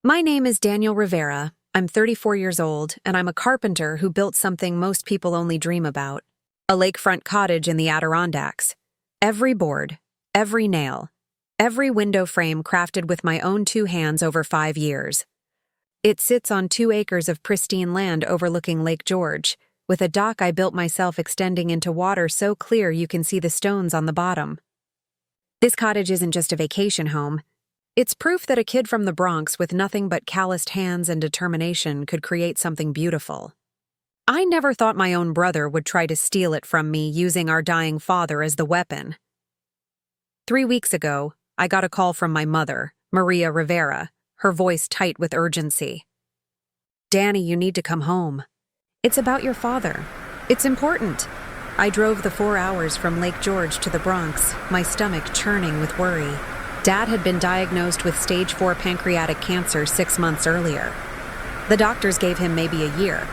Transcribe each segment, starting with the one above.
My name is Daniel Rivera. I'm 34 years old, and I'm a carpenter who built something most people only dream about: a lakefront cottage in the Adirondacks. Every board, every nail, every window frame crafted with my own two hands over 5 years. It sits on 2 acres of pristine land overlooking Lake George, with a dock I built myself extending into water so clear you can see the stones on the bottom. This cottage isn't just a vacation home. It's proof that a kid from the Bronx with nothing but calloused hands and determination could create something beautiful. I never thought my own brother would try to steal it from me using our dying father as the weapon. 3 weeks ago, I got a call from my mother, Maria Rivera, her voice tight with urgency. "Danny, you need to come home. It's about your father. It's important." I drove the 4 hours from Lake George to the Bronx, my stomach churning with worry. Dad had been diagnosed with stage 4 pancreatic cancer 6 months earlier. The doctors gave him maybe a year.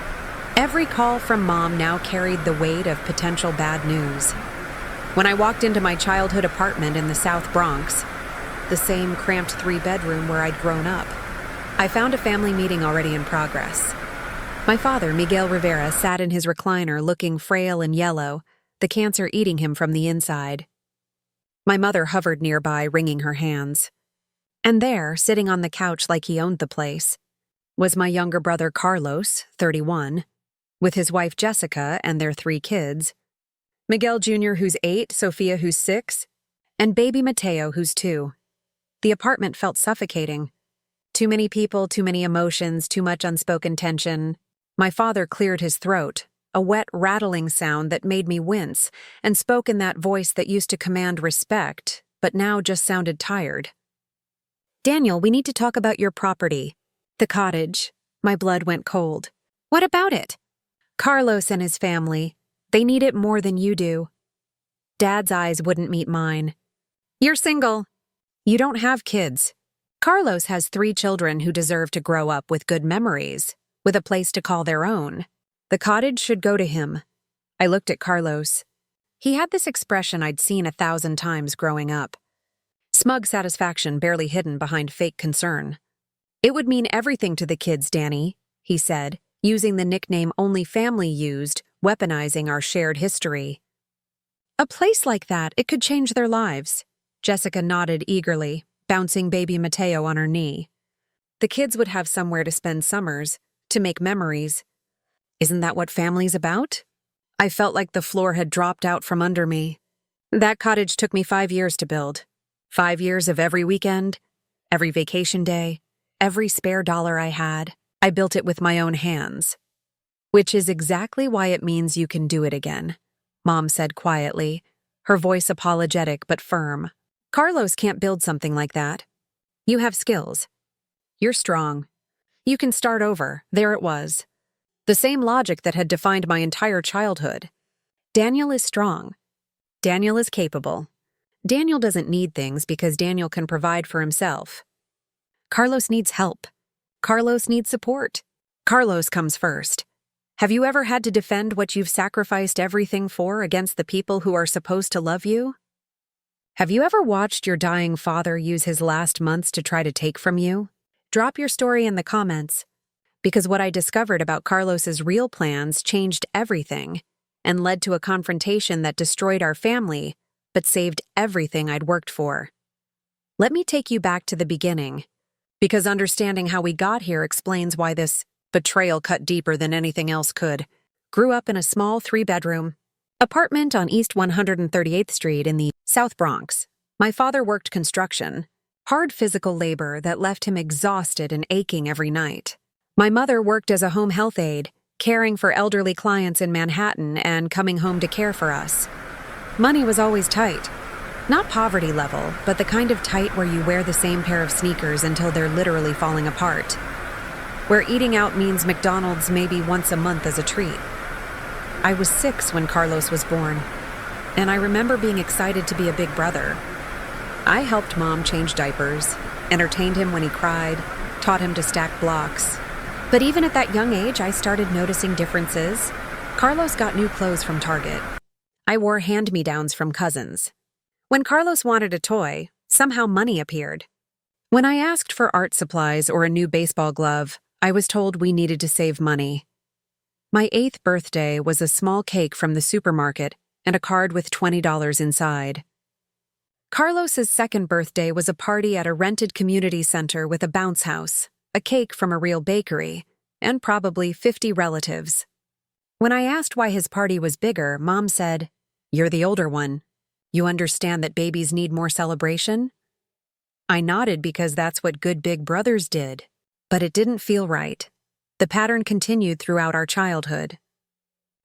Every call from Mom now carried the weight of potential bad news. When I walked into my childhood apartment in the South Bronx, the same cramped 3-bedroom where I'd grown up, I found a family meeting already in progress. My father, Miguel Rivera, sat in his recliner looking frail and yellow, the cancer eating him from the inside. My mother hovered nearby, wringing her hands. And there, sitting on the couch like he owned the place, was my younger brother Carlos, 31, with his wife Jessica and their 3 kids, Miguel Jr., who's 8, Sophia, who's 6, and baby Mateo, who's 2. The apartment felt suffocating. Too many people, too many emotions, too much unspoken tension. My father cleared his throat, a wet, rattling sound that made me wince, and spoke in that voice that used to command respect, but now just sounded tired. "Daniel, we need to talk about your property. The cottage." My blood went cold. "What about it?" "Carlos and his family. They need it more than you do." Dad's eyes wouldn't meet mine. "You're single. You don't have kids. Carlos has 3 children who deserve to grow up with good memories, with a place to call their own. The cottage should go to him." I looked at Carlos. He had this expression I'd seen 1,000 times growing up. Smug satisfaction barely hidden behind fake concern. "It would mean everything to the kids, Danny," he said, using the nickname only family used, weaponizing our shared history. "A place like that, it could change their lives." Jessica nodded eagerly, bouncing baby Mateo on her knee. "The kids would have somewhere to spend summers, to make memories. Isn't that what family's about?" I felt like the floor had dropped out from under me. That cottage took me 5 years to build. 5 years of every weekend, every vacation day, every spare dollar I had. I built it with my own hands. "Which is exactly why it means you can do it again," Mom said quietly, her voice apologetic but firm. "Carlos can't build something like that. You have skills. You're strong. You can start over." There it was. The same logic that had defined my entire childhood. Daniel is strong. Daniel is capable. Daniel doesn't need things because Daniel can provide for himself. Carlos needs help. Carlos needs support. Carlos comes first. Have you ever had to defend what you've sacrificed everything for against the people who are supposed to love you? Have you ever watched your dying father use his last months to try to take from you? Drop your story in the comments. Because what I discovered about Carlos's real plans changed everything and led to a confrontation that destroyed our family, but saved everything I'd worked for. Let me take you back to the beginning, because understanding how we got here explains why this betrayal cut deeper than anything else could. Grew up in a small 3-bedroom apartment on East 138th Street in the South Bronx. My father worked construction, hard physical labor that left him exhausted and aching every night. My mother worked as a home health aide, caring for elderly clients in Manhattan and coming home to care for us. Money was always tight. Not poverty level, but the kind of tight where you wear the same pair of sneakers until they're literally falling apart. Where eating out means McDonald's maybe once a month as a treat. I was 6 when Carlos was born, and I remember being excited to be a big brother. I helped Mom change diapers, entertained him when he cried, taught him to stack blocks. But even at that young age, I started noticing differences. Carlos got new clothes from Target. I wore hand-me-downs from cousins. When Carlos wanted a toy, somehow money appeared. When I asked for art supplies or a new baseball glove, I was told we needed to save money. My 8th birthday was a small cake from the supermarket and a card with $20 inside. Carlos's 2nd birthday was a party at a rented community center with a bounce house, a cake from a real bakery, and probably 50 relatives. When I asked why his party was bigger, Mom said, "You're the older one. You understand that babies need more celebration?" I nodded because that's what good big brothers did, but it didn't feel right. The pattern continued throughout our childhood.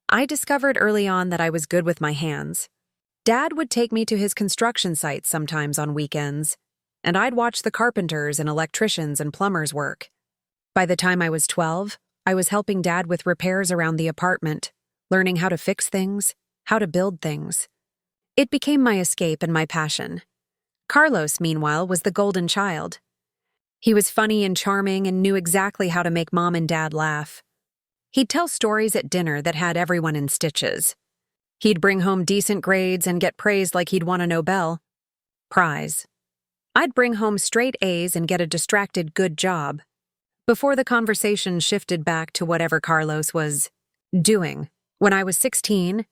I discovered early on that I was good with my hands. Dad would take me to his construction sites sometimes on weekends, and I'd watch the carpenters and electricians and plumbers work. By the time I was 12, I was helping Dad with repairs around the apartment, learning how to fix things, how to build things. It became my escape and my passion. Carlos, meanwhile, was the golden child. He was funny and charming and knew exactly how to make Mom and Dad laugh. He'd tell stories at dinner that had everyone in stitches. He'd bring home decent grades and get praised like he'd won a Nobel Prize. I'd bring home straight A's and get a distracted good job. Before the conversation shifted back to whatever Carlos was doing. When I was 16,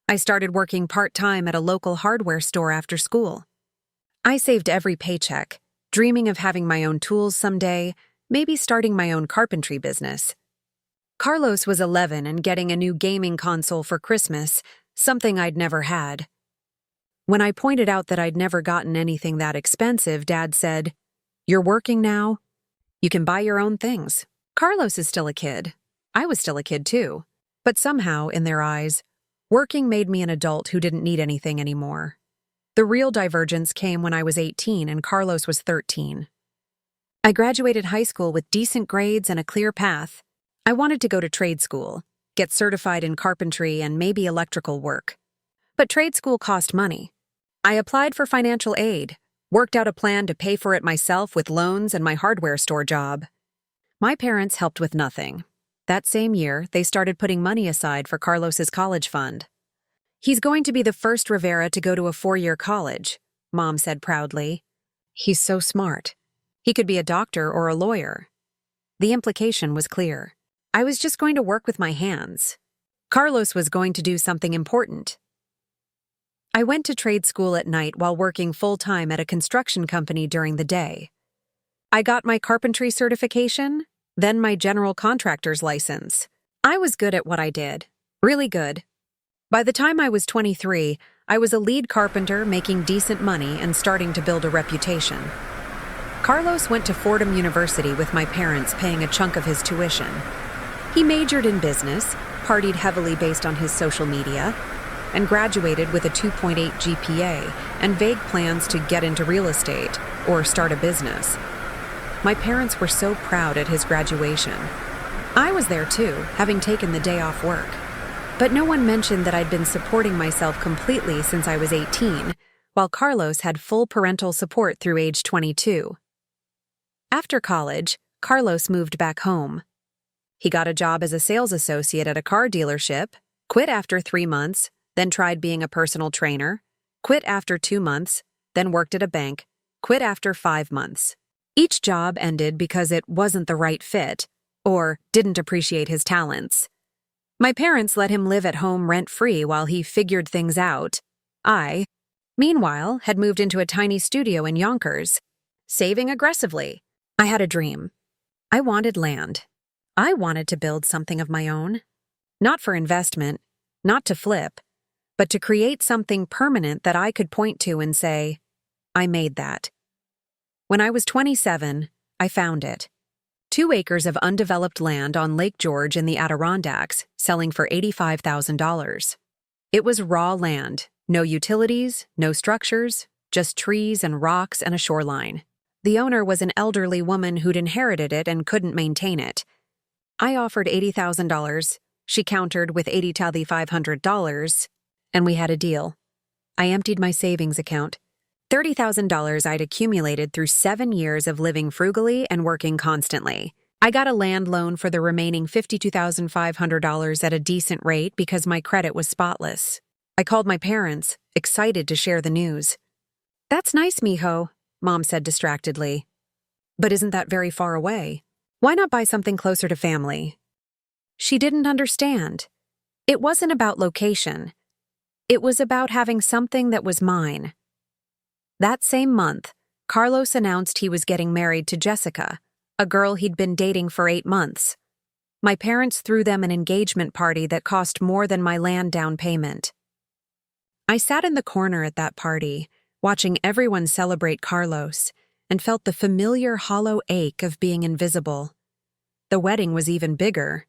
I started working part-time at a local hardware store after school. I saved every paycheck, dreaming of having my own tools someday, maybe starting my own carpentry business. Carlos was 11 and getting a new gaming console for Christmas, something I'd never had. When I pointed out that I'd never gotten anything that expensive, Dad said, "You're working now? You can buy your own things." Carlos is still a kid. I was still a kid too. But somehow, in their eyes, working made me an adult who didn't need anything anymore. The real divergence came when I was 18 and Carlos was 13. I graduated high school with decent grades and a clear path. I wanted to go to trade school, get certified in carpentry and maybe electrical work. But trade school cost money. I applied for financial aid, worked out a plan to pay for it myself with loans and my hardware store job. My parents helped with nothing. That same year, they started putting money aside for Carlos's college fund. "He's going to be the first Rivera to go to a 4-year college," Mom said proudly. "He's so smart. He could be a doctor or a lawyer." The implication was clear. I was just going to work with my hands. Carlos was going to do something important. I went to trade school at night while working full-time at a construction company during the day. I got my carpentry certification, then my general contractor's license. I was good at what I did. Really good. By the time I was 23, I was a lead carpenter making decent money and starting to build a reputation. Carlos went to Fordham University with my parents paying a chunk of his tuition. He majored in business, partied heavily based on his social media, and graduated with a 2.8 GPA and vague plans to get into real estate or start a business. My parents were so proud at his graduation. I was there too, having taken the day off work. But no one mentioned that I'd been supporting myself completely since I was 18, while Carlos had full parental support through age 22. After college, Carlos moved back home. He got a job as a sales associate at a car dealership, quit after 3 months, then tried being a personal trainer, quit after 2 months, then worked at a bank, quit after 5 months. Each job ended because it wasn't the right fit, or didn't appreciate his talents. My parents let him live at home rent-free while he figured things out. I, meanwhile, had moved into a tiny studio in Yonkers, saving aggressively. I had a dream. I wanted land. I wanted to build something of my own. Not for investment, not to flip, but to create something permanent that I could point to and say, "I made that." When I was 27, I found it. 2 acres of undeveloped land on Lake George in the Adirondacks, selling for $85,000. It was raw land, no utilities, no structures, just trees and rocks and a shoreline. The owner was an elderly woman who'd inherited it and couldn't maintain it. I offered $80,000. She countered with $80,500, and we had a deal. I emptied my savings account. $30,000 I'd accumulated through 7 years of living frugally and working constantly. I got a land loan for the remaining $52,500 at a decent rate because my credit was spotless. I called my parents, excited to share the news. "That's nice, mijo," Mom said distractedly. But isn't that very far away? Why not buy something closer to family? She didn't understand. It wasn't about location. It was about having something that was mine. That same month, Carlos announced he was getting married to Jessica, a girl he'd been dating for 8 months. My parents threw them an engagement party that cost more than my land down payment. I sat in the corner at that party, watching everyone celebrate Carlos, and felt the familiar hollow ache of being invisible. The wedding was even bigger.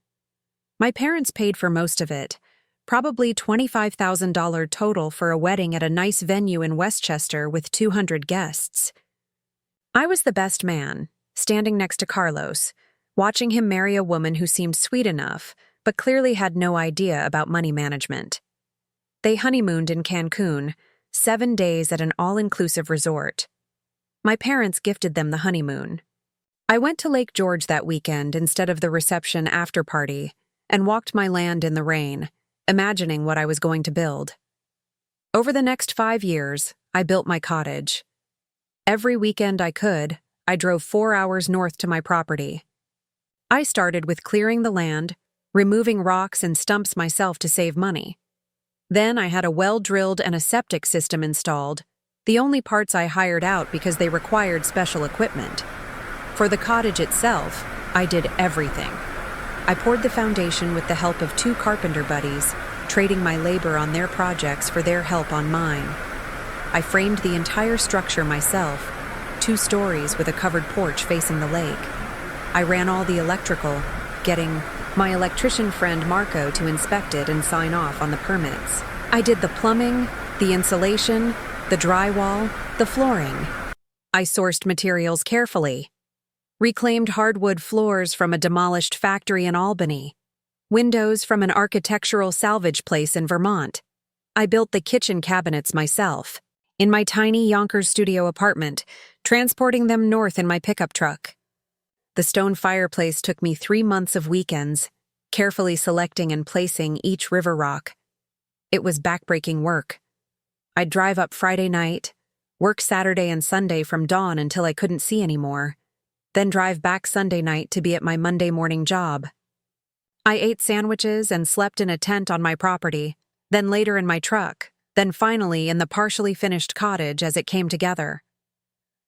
My parents paid for most of it, probably $25,000 total for a wedding at a nice venue in Westchester with 200 guests. I was the best man, standing next to Carlos, watching him marry a woman who seemed sweet enough, but clearly had no idea about money management. They honeymooned in Cancun, 7 days at an all-inclusive resort. My parents gifted them the honeymoon. I went to Lake George that weekend instead of the reception after party and walked my land in the rain, imagining what I was going to build. Over the next 5 years, I built my cottage. Every weekend I could, I drove 4 hours north to my property. I started with clearing the land, removing rocks and stumps myself to save money. Then I had a well drilled and a septic system installed, the only parts I hired out because they required special equipment. For the cottage itself, I did everything. I poured the foundation with the help of 2 carpenter buddies, trading my labor on their projects for their help on mine. I framed the entire structure myself, 2 stories with a covered porch facing the lake. I ran all the electrical, getting my electrician friend Marco to inspect it and sign off on the permits. I did the plumbing, the insulation, the drywall, the flooring. I sourced materials carefully. Reclaimed hardwood floors from a demolished factory in Albany. Windows from an architectural salvage place in Vermont. I built the kitchen cabinets myself, in my tiny Yonkers studio apartment, transporting them north in my pickup truck. The stone fireplace took me 3 months of weekends, carefully selecting and placing each river rock. It was backbreaking work. I'd drive up Friday night, work Saturday and Sunday from dawn until I couldn't see anymore, then drive back Sunday night to be at my Monday morning job. I ate sandwiches and slept in a tent on my property, then later in my truck, then finally in the partially finished cottage as it came together.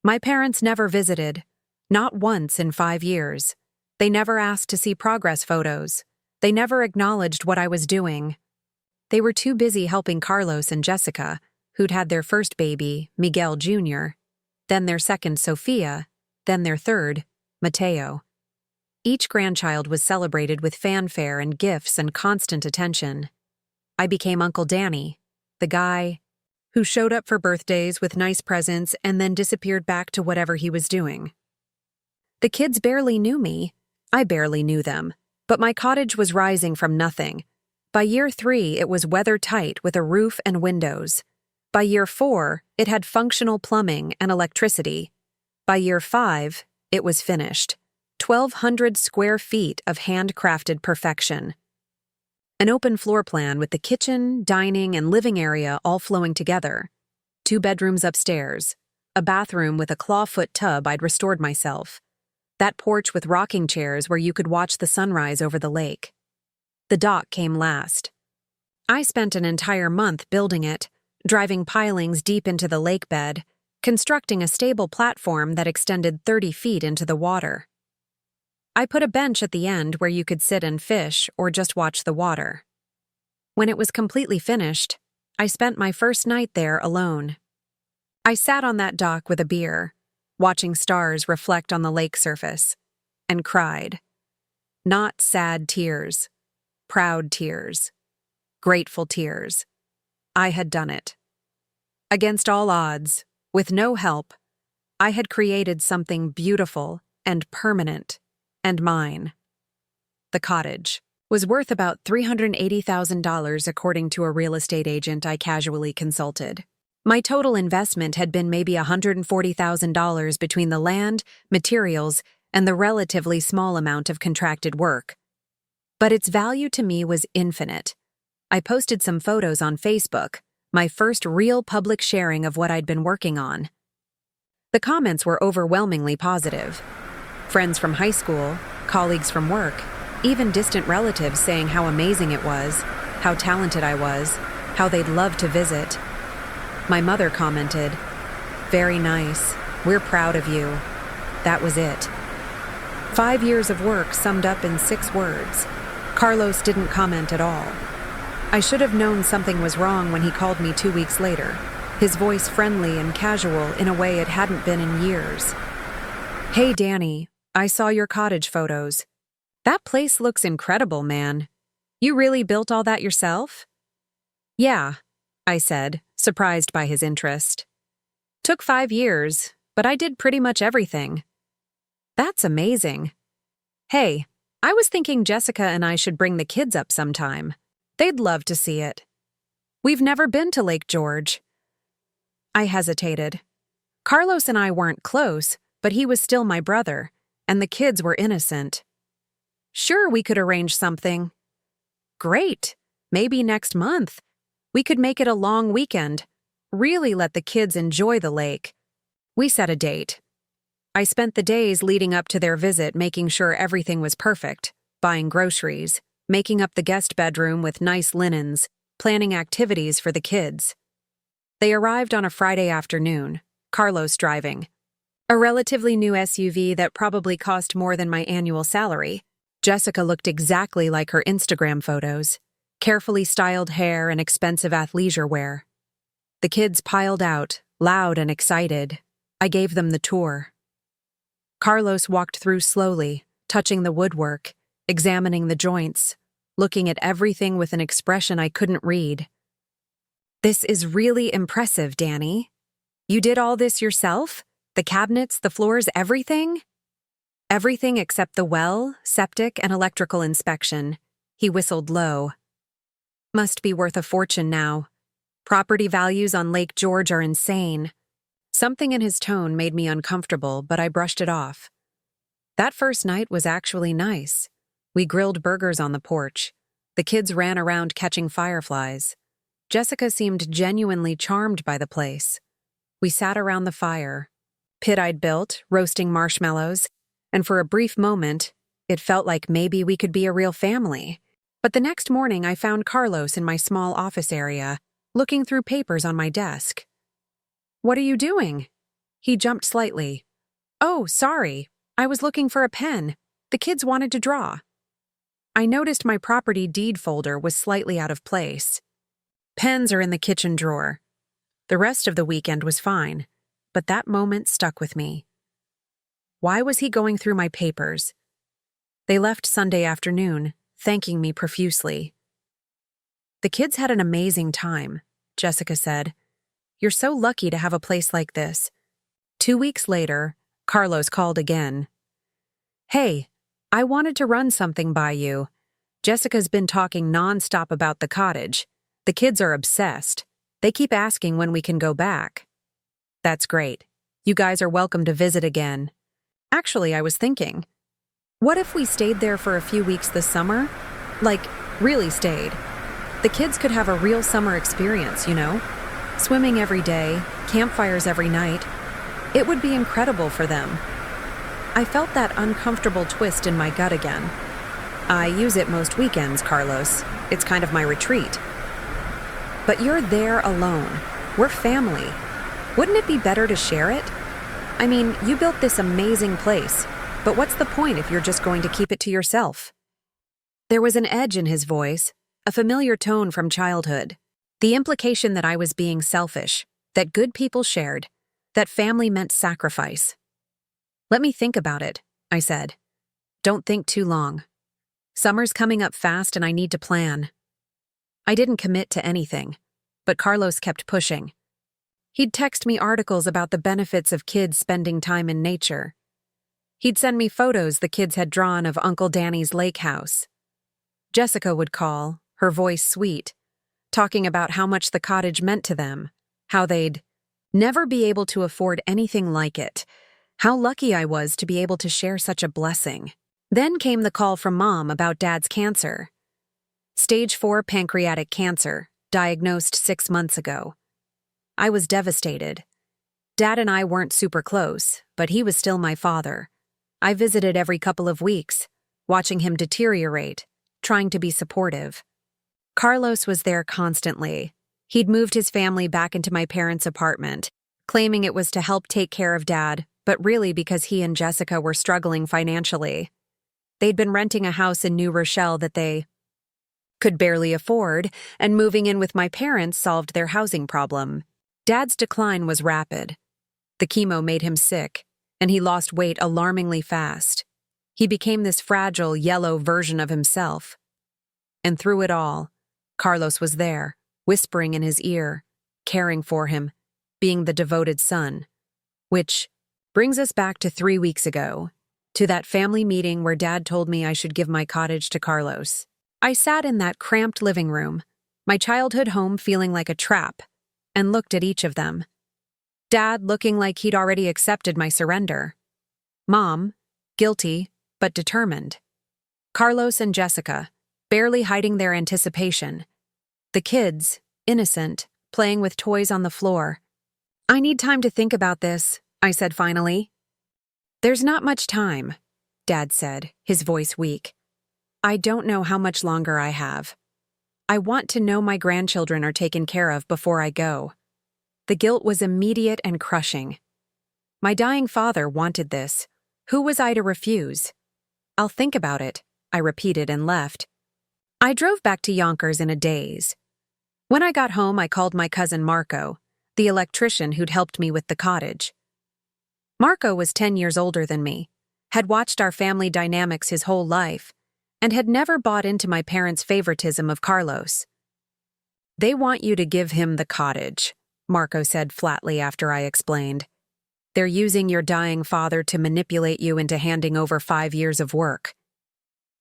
My parents never visited, not once in 5 years. They never asked to see progress photos. They never acknowledged what I was doing. They were too busy helping Carlos and Jessica, who'd had their first baby, Miguel Jr., then their second, Sophia, then their third, Mateo. Each grandchild was celebrated with fanfare and gifts and constant attention. I became Uncle Danny, the guy who showed up for birthdays with nice presents and then disappeared back to whatever he was doing. The kids barely knew me. I barely knew them. But my cottage was rising from nothing. By year 3, it was weather-tight with a roof and windows. By year 4, it had functional plumbing and electricity. By year 5, it was finished. 1,200 square feet of handcrafted perfection. An open floor plan with the kitchen, dining, and living area all flowing together. 2 bedrooms upstairs. A bathroom with a clawfoot tub I'd restored myself. That porch with rocking chairs where you could watch the sunrise over the lake. The dock came last. I spent an entire month building it, driving pilings deep into the lake bed, constructing a stable platform that extended 30 feet into the water. I put a bench at the end where you could sit and fish or just watch the water. When it was completely finished, I spent my first night there alone. I sat on that dock with a beer, watching stars reflect on the lake surface, and cried. Not sad tears, proud tears, grateful tears. I had done it. Against all odds, with no help, I had created something beautiful and permanent, and mine. The cottage was worth about $380,000 according to a real estate agent I casually consulted. My total investment had been maybe $140,000 between the land, materials, and the relatively small amount of contracted work. But its value to me was infinite. I posted some photos on Facebook, my first real public sharing of what I'd been working on. The comments were overwhelmingly positive. Friends from high school, colleagues from work, even distant relatives saying how amazing it was, how talented I was, how they'd love to visit. My mother commented, "Very nice. We're proud of you." That was it. 5 years of work summed up in 6 words. Carlos didn't comment at all. I should have known something was wrong when he called me 2 weeks later, his voice friendly and casual in a way it hadn't been in years. "Hey, Danny, I saw your cottage photos. That place looks incredible, man. You really built all that yourself?" "Yeah," I said, surprised by his interest. "Took 5 years, but I did pretty much everything." "That's amazing. Hey, I was thinking Jessica and I should bring the kids up sometime. They'd love to see it. We've never been to Lake George." I hesitated. Carlos and I weren't close, but he was still my brother, and the kids were innocent. "Sure, we could arrange something." "Great. Maybe next month. We could make it a long weekend. Really let the kids enjoy the lake." We set a date. I spent the days leading up to their visit making sure everything was perfect, buying groceries, making up the guest bedroom with nice linens, planning activities for the kids. They arrived on a Friday afternoon, Carlos driving. A relatively new SUV that probably cost more than my annual salary. Jessica looked exactly like her Instagram photos, carefully styled hair and expensive athleisure wear. The kids piled out, loud and excited. I gave them the tour. Carlos walked through slowly, touching the woodwork, examining the joints, looking at everything with an expression I couldn't read. "This is really impressive, Danny. You did all this yourself? The cabinets, the floors, everything?" "Everything except the well, septic, and electrical inspection." He whistled low. "Must be worth a fortune now. Property values on Lake George are insane." Something in his tone made me uncomfortable, but I brushed it off. That first night was actually nice. We grilled burgers on the porch. The kids ran around catching fireflies. Jessica seemed genuinely charmed by the place. We sat around the fire, pit I'd built, roasting marshmallows, and for a brief moment, it felt like maybe we could be a real family. But the next morning I found Carlos in my small office area, looking through papers on my desk. "What are you doing?" He jumped slightly. "Oh, sorry. I was looking for a pen. The kids wanted to draw." I noticed my property deed folder was slightly out of place. "Pens are in the kitchen drawer." The rest of the weekend was fine, but that moment stuck with me. Why was he going through my papers? They left Sunday afternoon, thanking me profusely. "The kids had an amazing time," Jessica said. "You're so lucky to have a place like this." 2 weeks later, Carlos called again. "Hey, I wanted to run something by you. Jessica's been talking nonstop about the cottage. The kids are obsessed. They keep asking when we can go back." "That's great. You guys are welcome to visit again." Actually, I was thinking, what if we stayed there for a few weeks this summer? Like, really stayed. The kids could have a real summer experience, you know? Swimming every day, campfires every night. It would be incredible for them. I felt that uncomfortable twist in my gut again. "I use it most weekends, Carlos. It's kind of my retreat." "But you're there alone. We're family. Wouldn't it be better to share it? I mean, you built this amazing place, but what's the point if you're just going to keep it to yourself?" There was an edge in his voice, a familiar tone from childhood. The implication that I was being selfish, that good people shared, that family meant sacrifice. "Let me think about it," I said. "Don't think too long. Summer's coming up fast and I need to plan." I didn't commit to anything, but Carlos kept pushing. He'd text me articles about the benefits of kids spending time in nature. He'd send me photos the kids had drawn of Uncle Danny's lake house. Jessica would call, her voice sweet, talking about how much the cottage meant to them, how they'd never be able to afford anything like it, how lucky I was to be able to share such a blessing. Then came the call from Mom about Dad's cancer. Stage 4 pancreatic cancer, diagnosed 6 months ago. I was devastated. Dad and I weren't super close, but he was still my father. I visited every couple of weeks, watching him deteriorate, trying to be supportive. Carlos was there constantly. He'd moved his family back into my parents' apartment, claiming it was to help take care of Dad, but really because he and Jessica were struggling financially. They'd been renting a house in New Rochelle that they could barely afford, and moving in with my parents solved their housing problem. Dad's decline was rapid. The chemo made him sick, and he lost weight alarmingly fast. He became this fragile, yellow version of himself. And through it all, Carlos was there, whispering in his ear, caring for him, being the devoted son. Which brings us back to 3 weeks ago, to that family meeting where Dad told me I should give my cottage to Carlos. I sat in that cramped living room, my childhood home feeling like a trap, and looked at each of them. Dad looking like he'd already accepted my surrender. Mom, guilty, but determined. Carlos and Jessica, barely hiding their anticipation. The kids, innocent, playing with toys on the floor. I need time to think about this, I said finally. There's not much time, Dad said, his voice weak. I don't know how much longer I have. I want to know my grandchildren are taken care of before I go. The guilt was immediate and crushing. My dying father wanted this. Who was I to refuse? I'll think about it, I repeated and left. I drove back to Yonkers in a daze. When I got home, I called my cousin Marco, the electrician who'd helped me with the cottage. Marco was 10 years older than me, had watched our family dynamics his whole life, and had never bought into my parents' favoritism of Carlos. They want you to give him the cottage, Marco said flatly after I explained. They're using your dying father to manipulate you into handing over 5 years of work.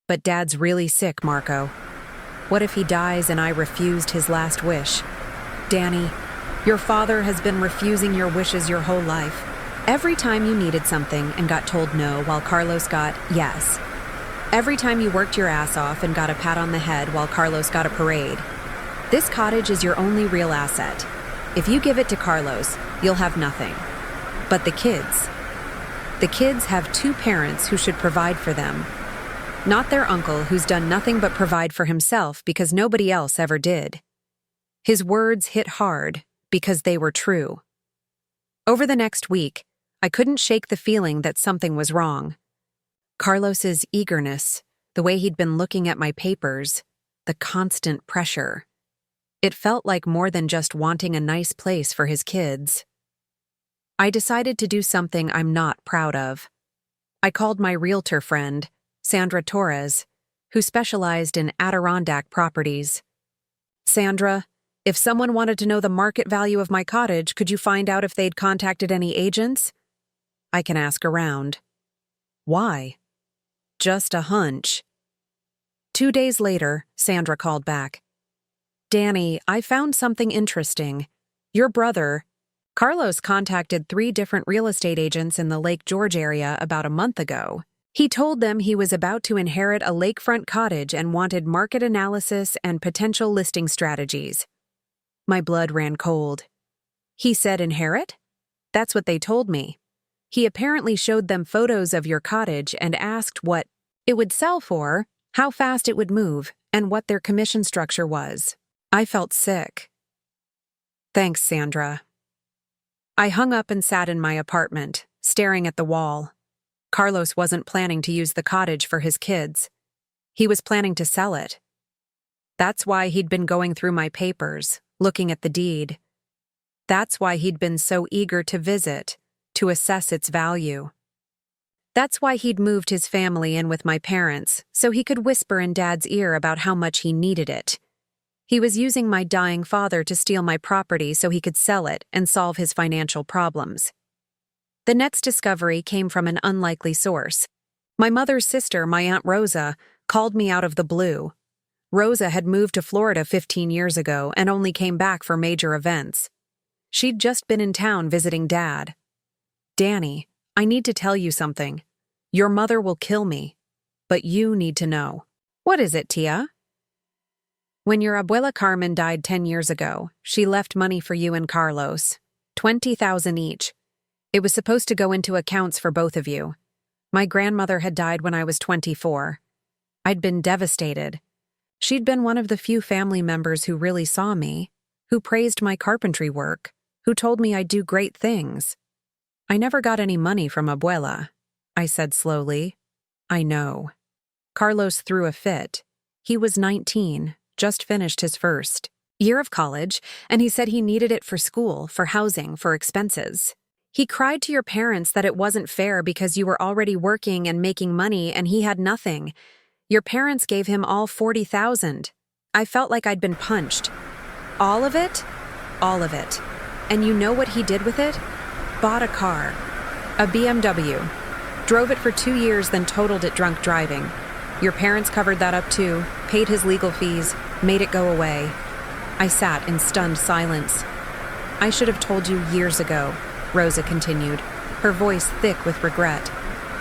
But Dad's really sick, Marco. What if he dies and I refused his last wish? Danny, your father has been refusing your wishes your whole life. Every time you needed something and got told no while Carlos got yes. Every time you worked your ass off and got a pat on the head while Carlos got a parade. This cottage is your only real asset. If you give it to Carlos, you'll have nothing. But the kids have 2 parents who should provide for them. Not their uncle who's done nothing but provide for himself because nobody else ever did. His words hit hard because they were true. Over the next week, I couldn't shake the feeling that something was wrong. Carlos's eagerness, the way he'd been looking at my papers, the constant pressure. It felt like more than just wanting a nice place for his kids. I decided to do something I'm not proud of. I called my realtor friend, Sandra Torres, who specialized in Adirondack properties. Sandra, if someone wanted to know the market value of my cottage, could you find out if they'd contacted any agents? I can ask around. Why? Just a hunch. 2 days later, Sandra called back. Danny, I found something interesting. Your brother, Carlos, contacted 3 different real estate agents in the Lake George area about a month ago. He told them he was about to inherit a lakefront cottage and wanted market analysis and potential listing strategies. My blood ran cold. He said inherit? That's what they told me. He apparently showed them photos of your cottage and asked what it would sell for, how fast it would move, and what their commission structure was. I felt sick. Thanks, Sandra. I hung up and sat in my apartment, staring at the wall. Carlos wasn't planning to use the cottage for his kids. He was planning to sell it. That's why he'd been going through my papers, looking at the deed. That's why he'd been so eager to visit, to assess its value. That's why he'd moved his family in with my parents, so he could whisper in Dad's ear about how much he needed it. He was using my dying father to steal my property so he could sell it and solve his financial problems. The next discovery came from an unlikely source. My mother's sister, my Aunt Rosa, called me out of the blue. Rosa had moved to Florida 15 years ago and only came back for major events. She'd just been in town visiting Dad. Danny, I need to tell you something. Your mother will kill me, but you need to know. What is it, Tia? When your abuela Carmen died 10 years ago, she left money for you and Carlos, $20,000 each, It was supposed to go into accounts for both of you. My grandmother had died when I was 24. I'd been devastated. She'd been one of the few family members who really saw me, who praised my carpentry work, who told me I'd do great things. I never got any money from Abuela, I said slowly. I know. Carlos threw a fit. He was 19, just finished his first year of college, and he said he needed it for school, for housing, for expenses. He cried to your parents that it wasn't fair because you were already working and making money and he had nothing. Your parents gave him all $40,000. I felt like I'd been punched. All of it? All of it. And you know what he did with it? Bought a car. A BMW. Drove it for 2 years, then totaled it drunk driving. Your parents covered that up too, paid his legal fees, made it go away. I sat in stunned silence. I should have told you years ago, Rosa continued, her voice thick with regret.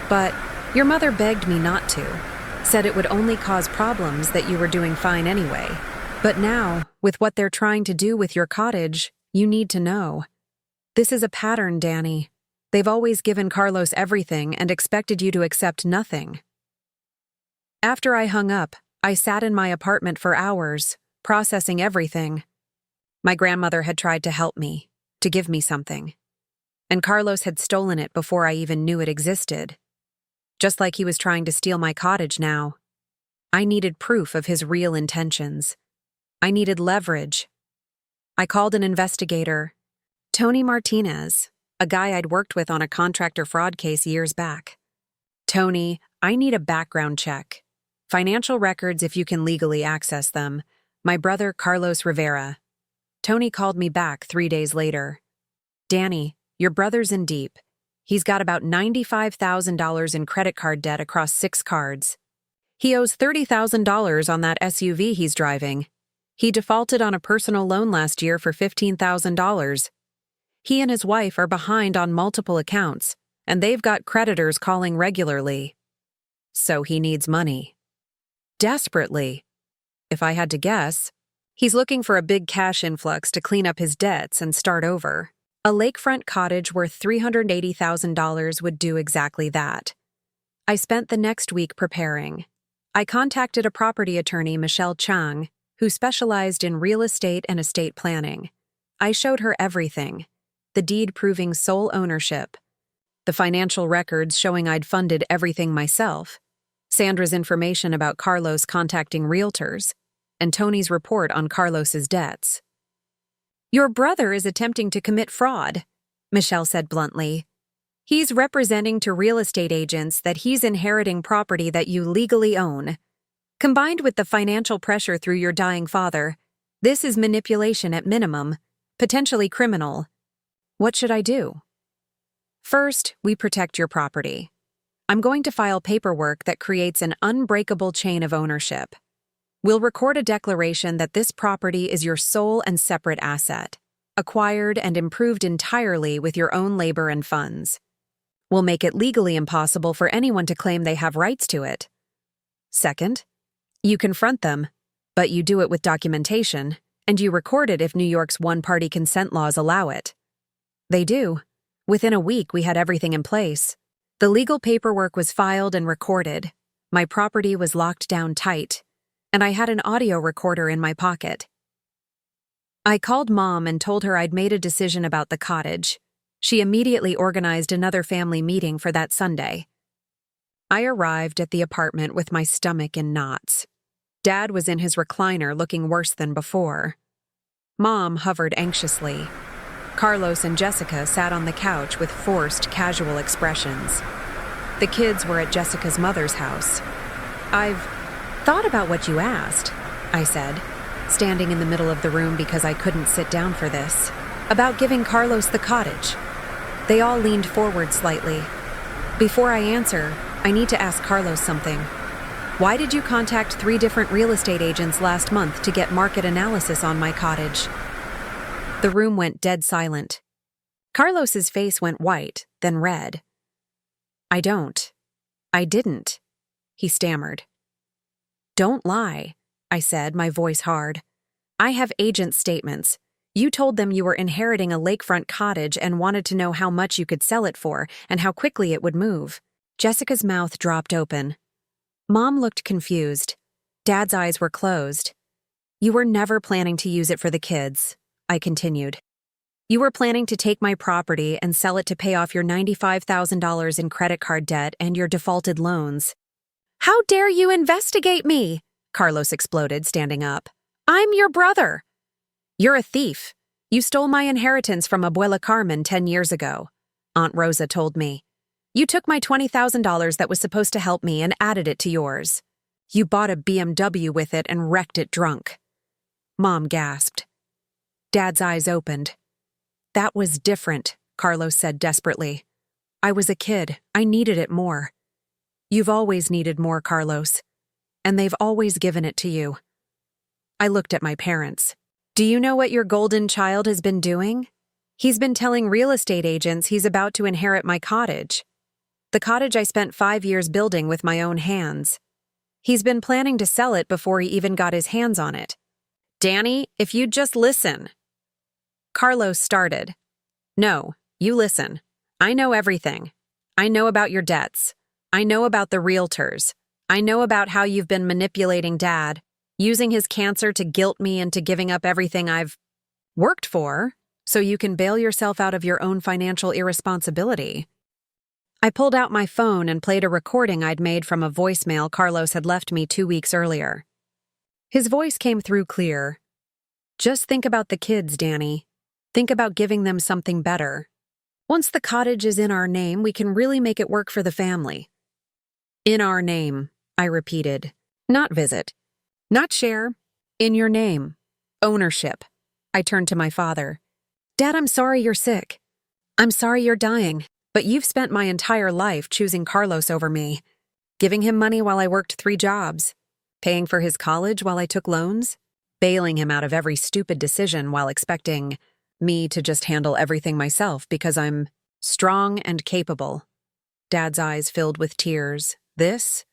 But your mother begged me not to, said it would only cause problems, that you were doing fine anyway. But now, with what they're trying to do with your cottage, you need to know. This is a pattern, Danny. They've always given Carlos everything and expected you to accept nothing. After I hung up, I sat in my apartment for hours, processing everything. My grandmother had tried to help me, to give me something. And Carlos had stolen it before I even knew it existed. Just like he was trying to steal my cottage now. I needed proof of his real intentions. I needed leverage. I called an investigator, Tony Martinez, a guy I'd worked with on a contractor fraud case years back. Tony, I need a background check. Financial records if you can legally access them. My brother, Carlos Rivera. Tony called me back 3 days later. Danny, your brother's in deep. He's got about $95,000 in credit card debt across 6 cards. He owes $30,000 on that SUV he's driving. He defaulted on a personal loan last year for $15,000. He and his wife are behind on multiple accounts, and they've got creditors calling regularly. So he needs money. Desperately. If I had to guess, he's looking for a big cash influx to clean up his debts and start over. A lakefront cottage worth $380,000 would do exactly that. I spent the next week preparing. I contacted a property attorney, Michelle Chang, who specialized in real estate and estate planning. I showed her everything. The deed proving sole ownership. The financial records showing I'd funded everything myself. Sandra's information about Carlos contacting realtors. And Tony's report on Carlos's debts. Your brother is attempting to commit fraud, Michelle said bluntly. He's representing to real estate agents that he's inheriting property that you legally own. Combined with the financial pressure through your dying father, this is manipulation at minimum, potentially criminal. What should I do? First, we protect your property. I'm going to file paperwork that creates an unbreakable chain of ownership. We'll record a declaration that this property is your sole and separate asset, acquired and improved entirely with your own labor and funds. We'll make it legally impossible for anyone to claim they have rights to it. Second, you confront them, but you do it with documentation, and you record it if New York's one-party consent laws allow it. They do. Within a week, we had everything in place. The legal paperwork was filed and recorded. My property was locked down tight, and I had an audio recorder in my pocket. I called Mom and told her I'd made a decision about the cottage. She immediately organized another family meeting for that Sunday. I arrived at the apartment with my stomach in knots. Dad was in his recliner looking worse than before. Mom hovered anxiously. Carlos and Jessica sat on the couch with forced, casual expressions. The kids were at Jessica's mother's house. I've thought about what you asked, I said, standing in the middle of the room because I couldn't sit down for this, about giving Carlos the cottage. They all leaned forward slightly. Before I answer, I need to ask Carlos something. Why did you contact 3 different real estate agents last month to get market analysis on my cottage? The room went dead silent. Carlos's face went white, then red. I didn't, he stammered. Don't lie, I said, my voice hard. I have agent statements. You told them you were inheriting a lakefront cottage and wanted to know how much you could sell it for and how quickly it would move. Jessica's mouth dropped open. Mom looked confused. Dad's eyes were closed. You were never planning to use it for the kids, I continued. You were planning to take my property and sell it to pay off your $95,000 in credit card debt and your defaulted loans. How dare you investigate me? Carlos exploded, standing up. I'm your brother. You're a thief. You stole my inheritance from Abuela Carmen 10 years ago, Aunt Rosa told me. You took my $20,000 that was supposed to help me and added it to yours. You bought a BMW with it and wrecked it drunk. Mom gasped. Dad's eyes opened. That was different, Carlos said desperately. I was a kid. I needed it more. You've always needed more, Carlos. And they've always given it to you. I looked at my parents. Do you know what your golden child has been doing? He's been telling real estate agents he's about to inherit my cottage. The cottage I spent 5 years building with my own hands. He's been planning to sell it before he even got his hands on it. Danny, if you'd just listen. Carlos started. No, you listen. I know everything. I know about your debts. I know about the realtors. I know about how you've been manipulating Dad, using his cancer to guilt me into giving up everything I've worked for, so you can bail yourself out of your own financial irresponsibility. I pulled out my phone and played a recording I'd made from a voicemail Carlos had left me 2 weeks earlier. His voice came through clear. Just think about the kids, Danny. Think about giving them something better. Once the cottage is in our name, we can really make it work for the family. In our name, I repeated. Not visit. Not share. In your name. Ownership. I turned to my father. Dad, I'm sorry you're sick. I'm sorry you're dying, but you've spent my entire life choosing Carlos over me, giving him money while I worked 3 jobs, paying for his college while I took loans, bailing him out of every stupid decision while expecting me to just handle everything myself because I'm strong and capable. Dad's eyes filled with tears. This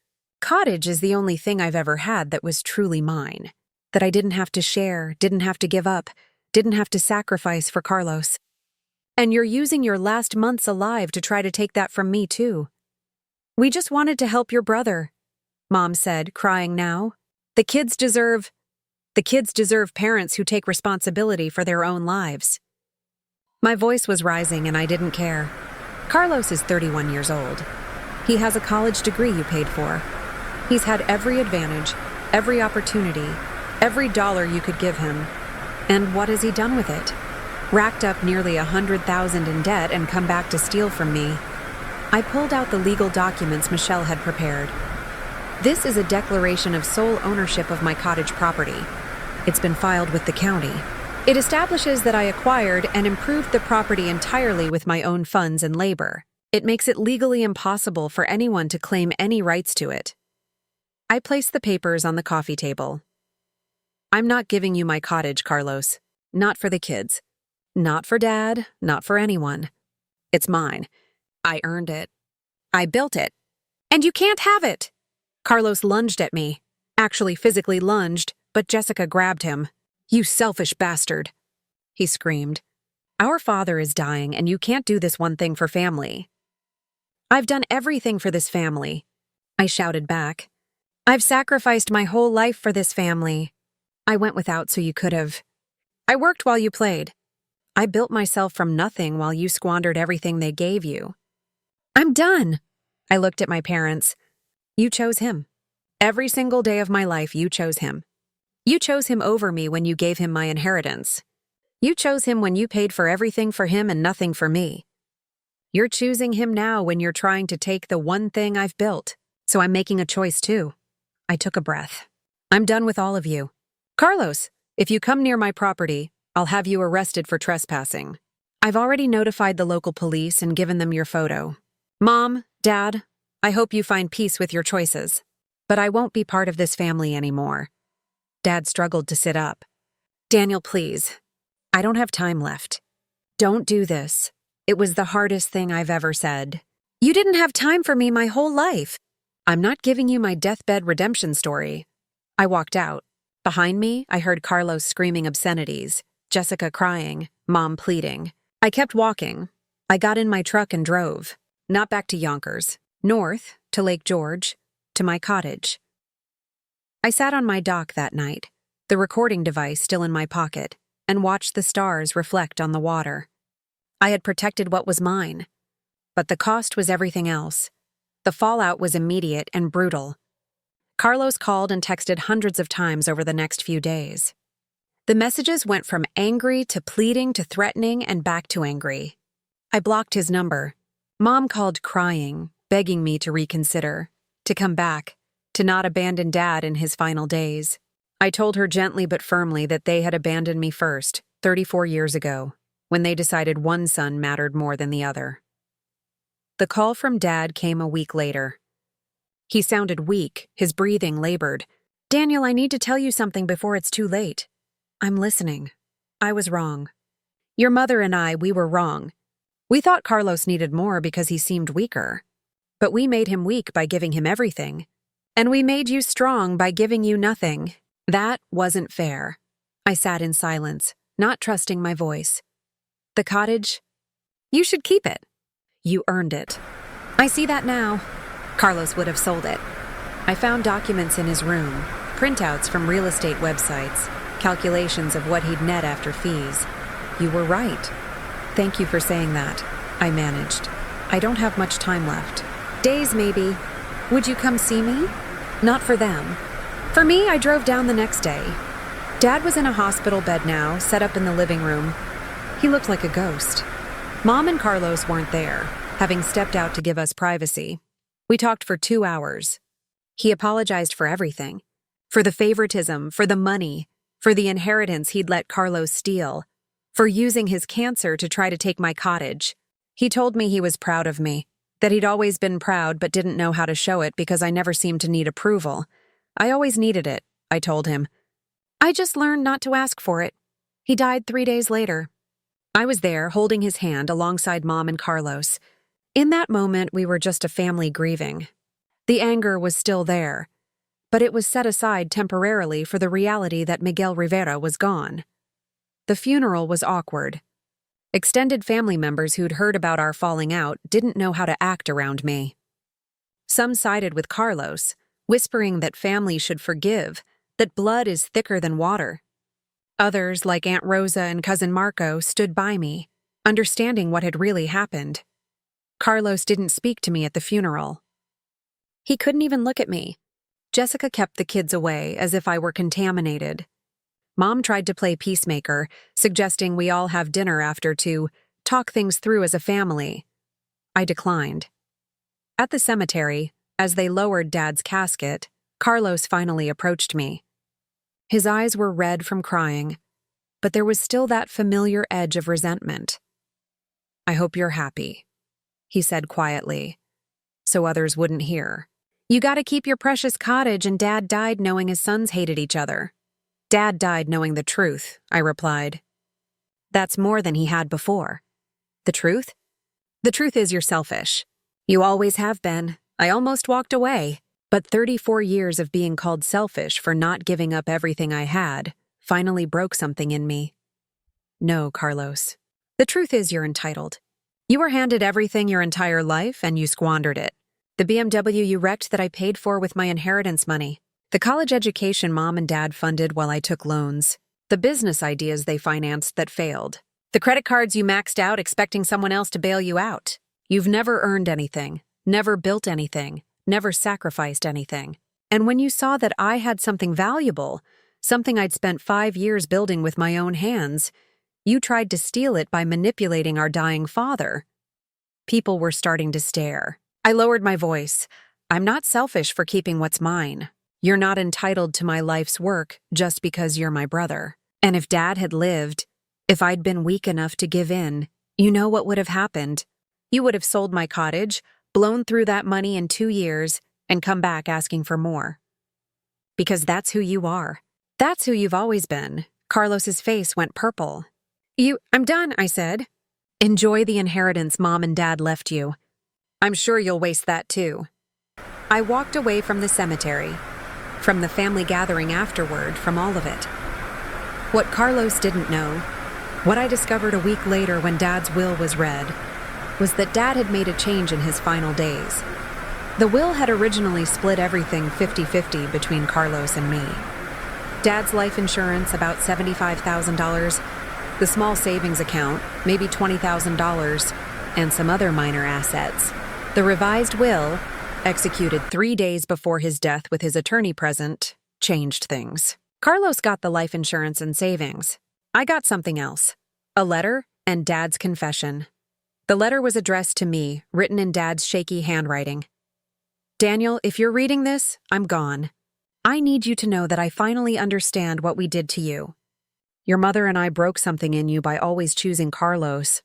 cottage is the only thing I've ever had that was truly mine, that I didn't have to share, didn't have to give up, didn't have to sacrifice for Carlos. And you're using your last months alive to try to take that from me, too. We just wanted to help your brother, Mom said, crying now. The kids deserve parents who take responsibility for their own lives. My voice was rising and I didn't care. Carlos is 31 years old. He has a college degree you paid for. He's had every advantage, every opportunity, every dollar you could give him. And what has he done with it? Racked up nearly $100,000 in debt and come back to steal from me. I pulled out the legal documents Michelle had prepared. This is a declaration of sole ownership of my cottage property. It's been filed with the county. It establishes that I acquired and improved the property entirely with my own funds and labor. It makes it legally impossible for anyone to claim any rights to it. I placed the papers on the coffee table. I'm not giving you my cottage, Carlos. Not for the kids. Not for Dad. Not for anyone. It's mine. I earned it. I built it. And you can't have it! Carlos lunged at me. Actually physically lunged, but Jessica grabbed him. You selfish bastard, he screamed. Our father is dying and you can't do this one thing for family. I've done everything for this family, I shouted back. I've sacrificed my whole life for this family. I went without so you could have. I worked while you played. I built myself from nothing while you squandered everything they gave you. I'm done. I looked at my parents. You chose him. Every single day of my life, you chose him. You chose him over me when you gave him my inheritance. You chose him when you paid for everything for him and nothing for me. You're choosing him now when you're trying to take the one thing I've built. So I'm making a choice too. I took a breath. I'm done with all of you. Carlos, if you come near my property, I'll have you arrested for trespassing. I've already notified the local police and given them your photo. Mom, Dad, I hope you find peace with your choices. But I won't be part of this family anymore. Dad struggled to sit up. Daniel, please. I don't have time left. Don't do this. It was the hardest thing I've ever said. You didn't have time for me my whole life. I'm not giving you my deathbed redemption story. I walked out. Behind me, I heard Carlos screaming obscenities. Jessica crying, Mom pleading. I kept walking. I got in my truck and drove. Not back to Yonkers. North, to Lake George, to my cottage. I sat on my dock that night, the recording device still in my pocket, and watched the stars reflect on the water. I had protected what was mine, but the cost was everything else. The fallout was immediate and brutal. Carlos called and texted hundreds of times over the next few days. The messages went from angry to pleading to threatening and back to angry. I blocked his number. Mom called crying, begging me to reconsider, to come back, to not abandon Dad in his final days. I told her gently but firmly that they had abandoned me first, 34 years ago, when they decided one son mattered more than the other. The call from Dad came a week later. He sounded weak, his breathing labored. Daniel, I need to tell you something before it's too late. I'm listening. I was wrong. Your mother and we were wrong. We thought Carlos needed more because he seemed weaker. But we made him weak by giving him everything. And we made you strong by giving you nothing. That wasn't fair. I sat in silence, not trusting my voice. The cottage? You should keep it. You earned it. I see that now. Carlos would have sold it. I found documents in his room, printouts from real estate websites, calculations of what he'd net after fees. You were right. Thank you for saying that. I managed. I don't have much time left. Days, maybe. Would you come see me? Not for them. For me, I drove down the next day. Dad was in a hospital bed now, set up in the living room. He looked like a ghost. Mom and Carlos weren't there, having stepped out to give us privacy. We talked for 2 hours. He apologized for everything. For the favoritism, for the money, for the inheritance he'd let Carlos steal, for using his cancer to try to take my cottage. He told me he was proud of me, that he'd always been proud but didn't know how to show it because I never seemed to need approval. I always needed it, I told him. I just learned not to ask for it. He died 3 days later. I was there, holding his hand alongside Mom and Carlos. In that moment, we were just a family grieving. The anger was still there, but it was set aside temporarily for the reality that Miguel Rivera was gone. The funeral was awkward. Extended family members who'd heard about our falling out didn't know how to act around me. Some sided with Carlos, whispering that family should forgive, that blood is thicker than water. Others, like Aunt Rosa and Cousin Marco, stood by me, understanding what had really happened. Carlos didn't speak to me at the funeral. He couldn't even look at me. Jessica kept the kids away as if I were contaminated. Mom tried to play peacemaker, suggesting we all have dinner after to talk things through as a family. I declined. At the cemetery, as they lowered Dad's casket, Carlos finally approached me. His eyes were red from crying, but there was still that familiar edge of resentment. I hope you're happy, he said quietly, so others wouldn't hear. You gotta keep your precious cottage, and Dad died knowing his sons hated each other. Dad died knowing the truth, I replied. That's more than he had before. The truth? The truth is you're selfish. You always have been. I almost walked away. But 34 years of being called selfish for not giving up everything I had finally broke something in me. No, Carlos. The truth is you're entitled. You were handed everything your entire life and you squandered it. The BMW you wrecked that I paid for with my inheritance money. The college education Mom and Dad funded while I took loans. The business ideas they financed that failed. The credit cards you maxed out expecting someone else to bail you out. You've never earned anything, never built anything. Never sacrificed anything. And when you saw that I had something valuable, something I'd spent 5 years building with my own hands, you tried to steal it by manipulating our dying father. People were starting to stare. I lowered my voice. I'm not selfish for keeping what's mine. You're not entitled to my life's work just because you're my brother. And if Dad had lived, if I'd been weak enough to give in, you know what would have happened? You would have sold my cottage, blown through that money in 2 years, and come back asking for more. Because that's who you are. That's who you've always been. Carlos's face went purple. I'm done, I said. Enjoy the inheritance Mom and Dad left you. I'm sure you'll waste that too. I walked away from the cemetery, from the family gathering afterward, from all of it. What Carlos didn't know What I discovered a week later when Dad's will was read was that Dad had made a change in his final days. The will had originally split everything 50-50 between Carlos and me. Dad's life insurance, about $75,000, the small savings account, maybe $20,000, and some other minor assets. The revised will, executed 3 days before his death with his attorney present, changed things. Carlos got the life insurance and savings. I got something else, a letter and Dad's confession. The letter was addressed to me, written in Dad's shaky handwriting. Daniel, if you're reading this, I'm gone. I need you to know that I finally understand what we did to you. Your mother and I broke something in you by always choosing Carlos.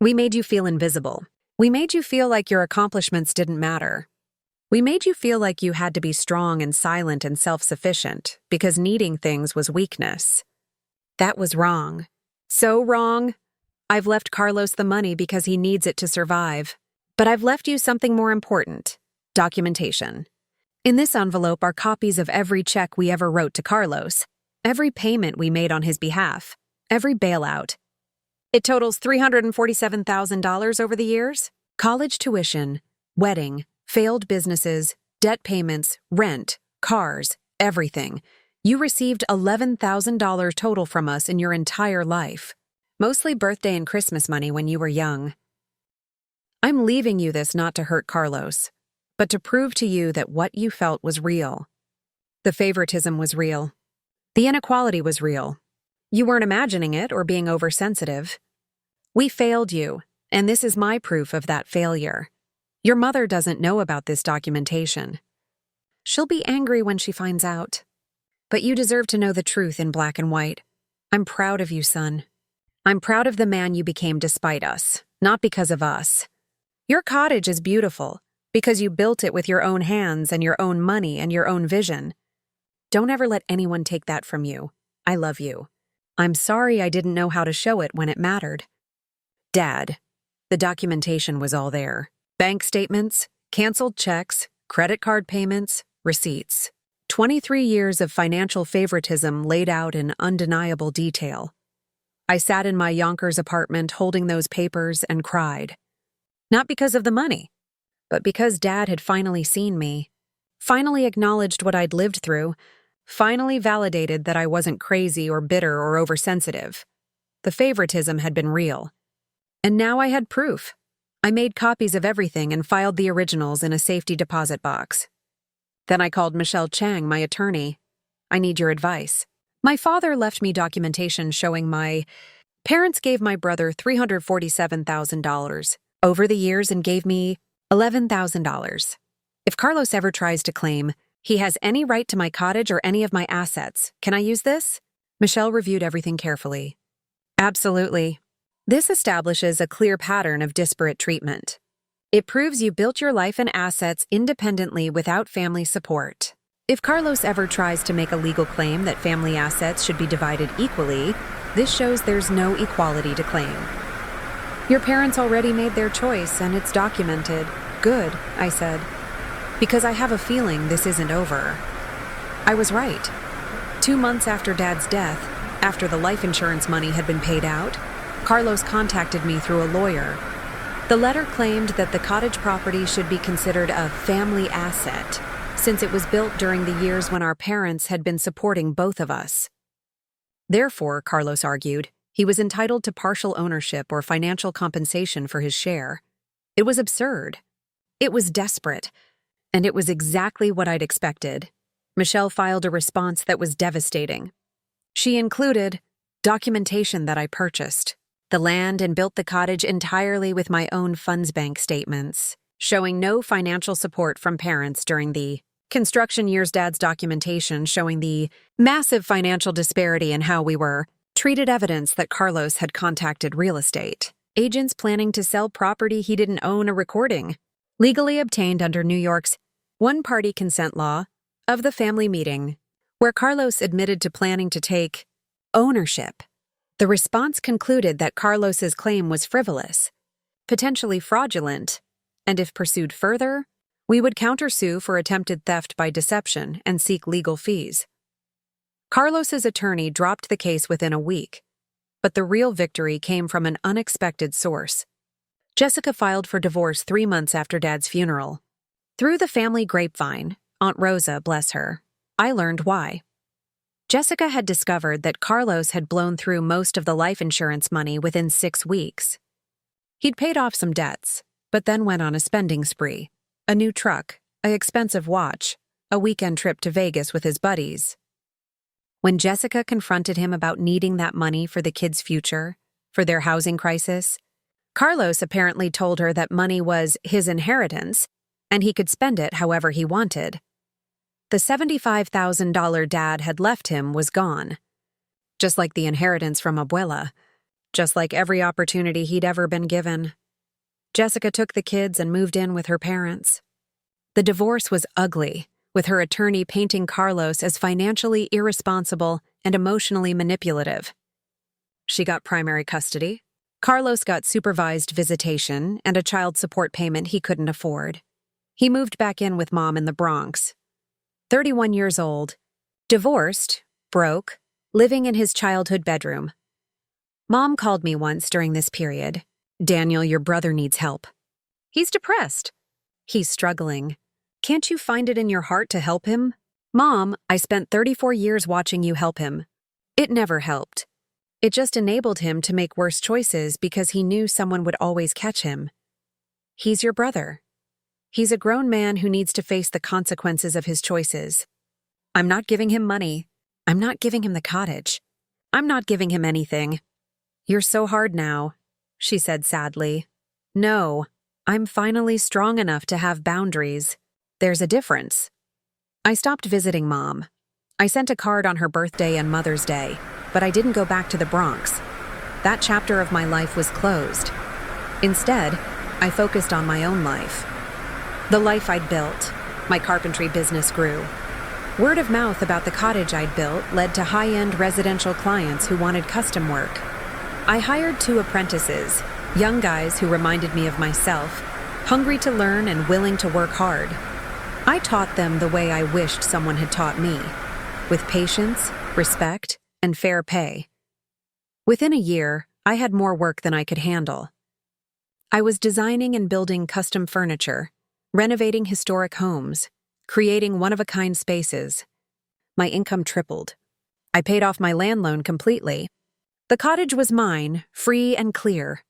We made you feel invisible. We made you feel like your accomplishments didn't matter. We made you feel like you had to be strong and silent and self-sufficient because needing things was weakness. That was wrong. So wrong. I've left Carlos the money because he needs it to survive. But I've left you something more important: documentation. In this envelope are copies of every check we ever wrote to Carlos, every payment we made on his behalf, every bailout. It totals $347,000 over the years. College tuition, wedding, failed businesses, debt payments, rent, cars, everything. You received $11,000 total from us in your entire life. Mostly birthday and Christmas money when you were young. I'm leaving you this not to hurt Carlos, but to prove to you that what you felt was real. The favoritism was real. The inequality was real. You weren't imagining it or being oversensitive. We failed you, and this is my proof of that failure. Your mother doesn't know about this documentation. She'll be angry when she finds out. But you deserve to know the truth in black and white. I'm proud of you, son. I'm proud of the man you became despite us, not because of us. Your cottage is beautiful because you built it with your own hands and your own money and your own vision. Don't ever let anyone take that from you. I love you. I'm sorry I didn't know how to show it when it mattered. Dad, the documentation was all there. Bank statements, canceled checks, credit card payments, receipts. 23 years of financial favoritism laid out in undeniable detail. I sat in my Yonkers apartment holding those papers and cried. Not because of the money, but because Dad had finally seen me, finally acknowledged what I'd lived through, finally validated that I wasn't crazy or bitter or oversensitive. The favoritism had been real. And now I had proof. I made copies of everything and filed the originals in a safety deposit box. Then I called Michelle Chang, my attorney. I need your advice. My father left me documentation showing my parents gave my brother $347,000 over the years and gave me $11,000. If Carlos ever tries to claim he has any right to my cottage or any of my assets, can I use this? Michelle reviewed everything carefully. Absolutely. This establishes a clear pattern of disparate treatment. It proves you built your life and assets independently without family support. If Carlos ever tries to make a legal claim that family assets should be divided equally, this shows there's no equality to claim. Your parents already made their choice and it's documented. Good, I said, because I have a feeling this isn't over. I was right. 2 months after Dad's death, after the life insurance money had been paid out, Carlos contacted me through a lawyer. The letter claimed that the cottage property should be considered a family asset, since it was built during the years when our parents had been supporting both of us. Therefore, Carlos argued, he was entitled to partial ownership or financial compensation for his share. It was absurd. It was desperate. And it was exactly what I'd expected. Michelle filed a response that was devastating. She included documentation that I purchased, the land and built the cottage entirely with my own funds bank statements, showing no financial support from parents during the construction years. Dad's documentation showing the massive financial disparity in how we were treated. Evidence that Carlos had contacted real estate agents planning to sell property he didn't own. A recording, legally obtained under New York's one-party consent law, of the family meeting, where Carlos admitted to planning to take ownership. The response concluded that Carlos's claim was frivolous, potentially fraudulent, and if pursued further, we would countersue for attempted theft by deception and seek legal fees. Carlos's attorney dropped the case within a week, But the real victory came from an unexpected source. Jessica filed for divorce 3 months after Dad's funeral. Through the family grapevine, Aunt Rosa, bless her, I learned why. Jessica had discovered that Carlos had blown through most of the life insurance money within 6 weeks. He'd paid off some debts, but then went on a spending spree. A new truck, an expensive watch, a weekend trip to Vegas with his buddies. When Jessica confronted him about needing that money for the kids' future, for their housing crisis, Carlos apparently told her that money was his inheritance and he could spend it however he wanted. The $75,000 Dad had left him was gone. Just like the inheritance from Abuela. Just like every opportunity he'd ever been given. Jessica took the kids and moved in with her parents. The divorce was ugly, with her attorney painting Carlos as financially irresponsible and emotionally manipulative. She got primary custody. Carlos got supervised visitation and a child support payment he couldn't afford. He moved back in with Mom in the Bronx. 31 years old, divorced, broke, living in his childhood bedroom. Mom called me once during this period. "Daniel, your brother needs help. He's depressed. He's struggling. Can't you find it in your heart to help him?" "Mom, I spent 34 years watching you help him. It never helped. It just enabled him to make worse choices because he knew someone would always catch him. He's your brother. He's a grown man who needs to face the consequences of his choices. I'm not giving him money. I'm not giving him the cottage. I'm not giving him anything. You're so hard now," she said sadly. "No, I'm finally strong enough to have boundaries. There's a difference." I stopped visiting Mom. I sent a card on her birthday and Mother's Day, but I didn't go back to the Bronx. That chapter of my life was closed. Instead, I focused on my own life. The life I'd built. My carpentry business grew. Word of mouth about the cottage I'd built led to high-end residential clients who wanted custom work. I hired 2 apprentices, young guys who reminded me of myself, hungry to learn and willing to work hard. I taught them the way I wished someone had taught me, with patience, respect, and fair pay. Within a year, I had more work than I could handle. I was designing and building custom furniture, renovating historic homes, creating one-of-a-kind spaces. My income tripled. I paid off my land loan completely. The cottage was mine, free and clear.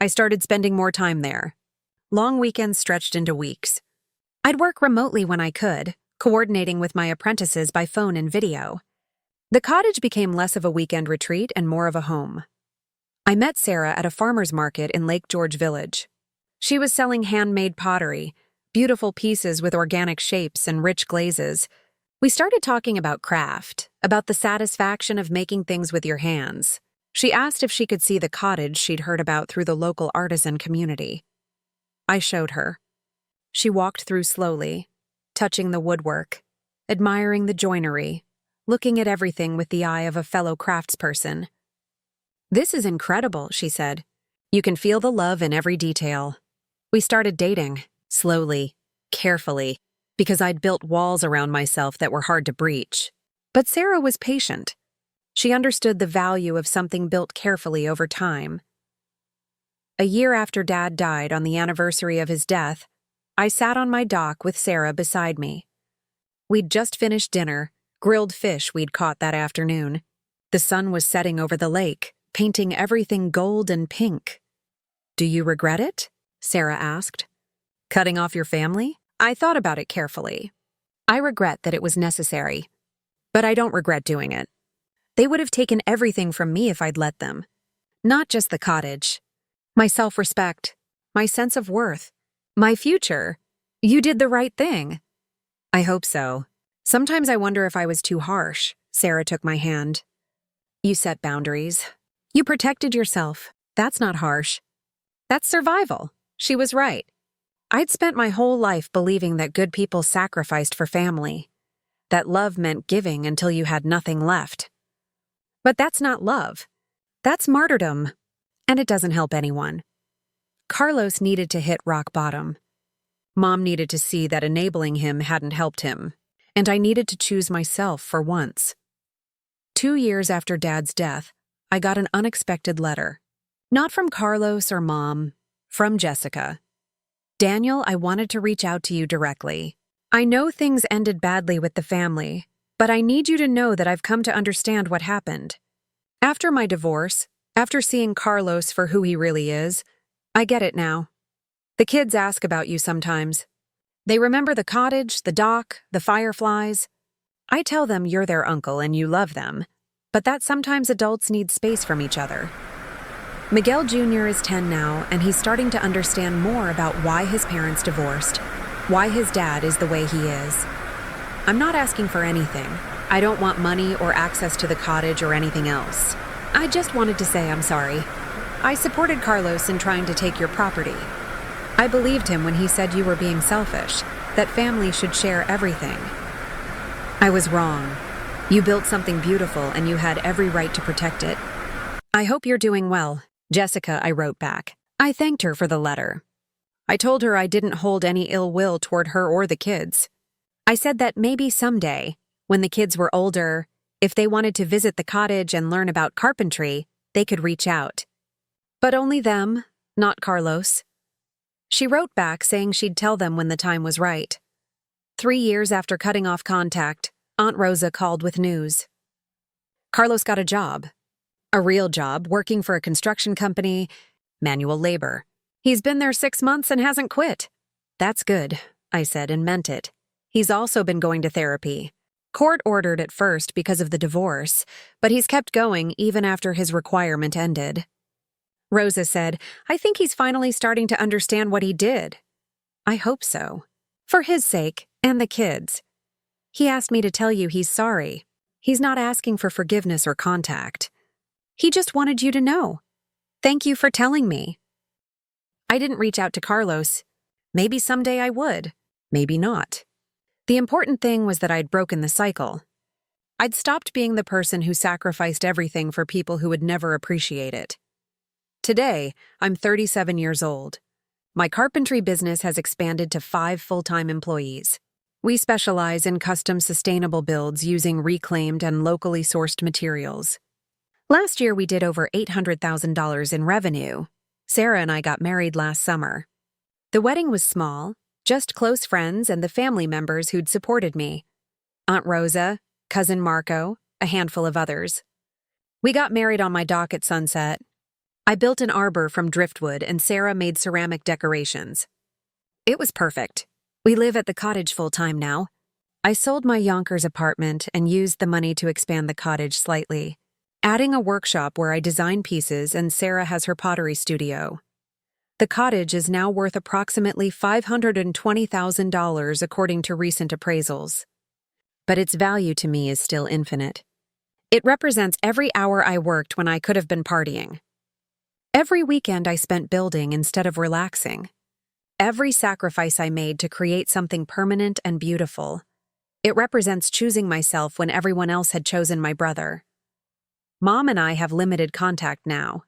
I started spending more time there. Long weekends stretched into weeks. I'd work remotely when I could, coordinating with my apprentices by phone and video. The cottage became less of a weekend retreat and more of a home. I met Sarah at a farmer's market in Lake George Village. She was selling handmade pottery, beautiful pieces with organic shapes and rich glazes. We started talking about craft, about the satisfaction of making things with your hands. She asked if she could see the cottage she'd heard about through the local artisan community. I showed her. She walked through slowly, touching the woodwork, admiring the joinery, looking at everything with the eye of a fellow craftsperson. "This is incredible," she said. "You can feel the love in every detail." We started dating, slowly, carefully, because I'd built walls around myself that were hard to breach. But Sarah was patient. She understood the value of something built carefully over time. A year after Dad died on the anniversary of his death, I sat on my dock with Sarah beside me. We'd just finished dinner, grilled fish we'd caught that afternoon. The sun was setting over the lake, painting everything gold and pink. "Do you regret it?" Sarah asked. "Cutting off your family?" I thought about it carefully. I regret that it was necessary, but I don't regret doing it. They would have taken everything from me if I'd let them. Not just the cottage. My self-respect, my sense of worth, my future. You did the right thing. I hope so. Sometimes I wonder if I was too harsh. Sarah took my hand. You set boundaries. You protected yourself. That's not harsh. That's survival. She was right. I'd spent my whole life believing that good people sacrificed for family, that love meant giving until you had nothing left. But that's not love. That's martyrdom, and it doesn't help anyone. Carlos needed to hit rock bottom. Mom needed to see that enabling him hadn't helped him, and I needed to choose myself for once. 2 years after Dad's death, I got an unexpected letter. Not from Carlos or Mom, from Jessica. Daniel, I wanted to reach out to you directly. I know things ended badly with the family, but I need you to know that I've come to understand what happened. After my divorce, after seeing Carlos for who he really is, I get it now. The kids ask about you sometimes. They remember the cottage, the dock, the fireflies. I tell them you're their uncle and you love them, but that sometimes adults need space from each other. Miguel Jr. is 10 now, and he's starting to understand more about why his parents divorced, why his dad is the way he is. I'm not asking for anything. I don't want money or access to the cottage or anything else. I just wanted to say I'm sorry. I supported Carlos in trying to take your property. I believed him when he said you were being selfish, that family should share everything. I was wrong. You built something beautiful and you had every right to protect it. I hope you're doing well, Jessica, I wrote back. I thanked her for the letter. I told her I didn't hold any ill will toward her or the kids. I said that maybe someday, when the kids were older, if they wanted to visit the cottage and learn about carpentry, they could reach out. But only them, not Carlos. She wrote back saying she'd tell them when the time was right. 3 years after cutting off contact, Aunt Rosa called with news. Carlos got a job. A real job, working for a construction company, manual labor. He's been there 6 months and hasn't quit. That's good, I said and meant it. He's also been going to therapy. Court-ordered at first because of the divorce, but he's kept going even after his requirement ended. Rosa said, I think he's finally starting to understand what he did. I hope so. For his sake, and the kids. He asked me to tell you he's sorry. He's not asking for forgiveness or contact. He just wanted you to know. Thank you for telling me. I didn't reach out to Carlos. Maybe someday I would. Maybe not. The important thing was that I'd broken the cycle. I'd stopped being the person who sacrificed everything for people who would never appreciate it. Today, I'm 37 years old. My carpentry business has expanded to 5 full-time employees. We specialize in custom sustainable builds using reclaimed and locally sourced materials. Last year, we did over $800,000 in revenue. Sarah and I got married last summer. The wedding was small, just close friends and the family members who'd supported me. Aunt Rosa, Cousin Marco, a handful of others. We got married on my dock at sunset. I built an arbor from driftwood and Sarah made ceramic decorations. It was perfect. We live at the cottage full-time now. I sold my Yonkers apartment and used the money to expand the cottage slightly, adding a workshop where I design pieces and Sarah has her pottery studio. The cottage is now worth approximately $520,000 according to recent appraisals. But its value to me is still infinite. It represents every hour I worked when I could have been partying. Every weekend I spent building instead of relaxing. Every sacrifice I made to create something permanent and beautiful. It represents choosing myself when everyone else had chosen my brother. Mom and I have limited contact now.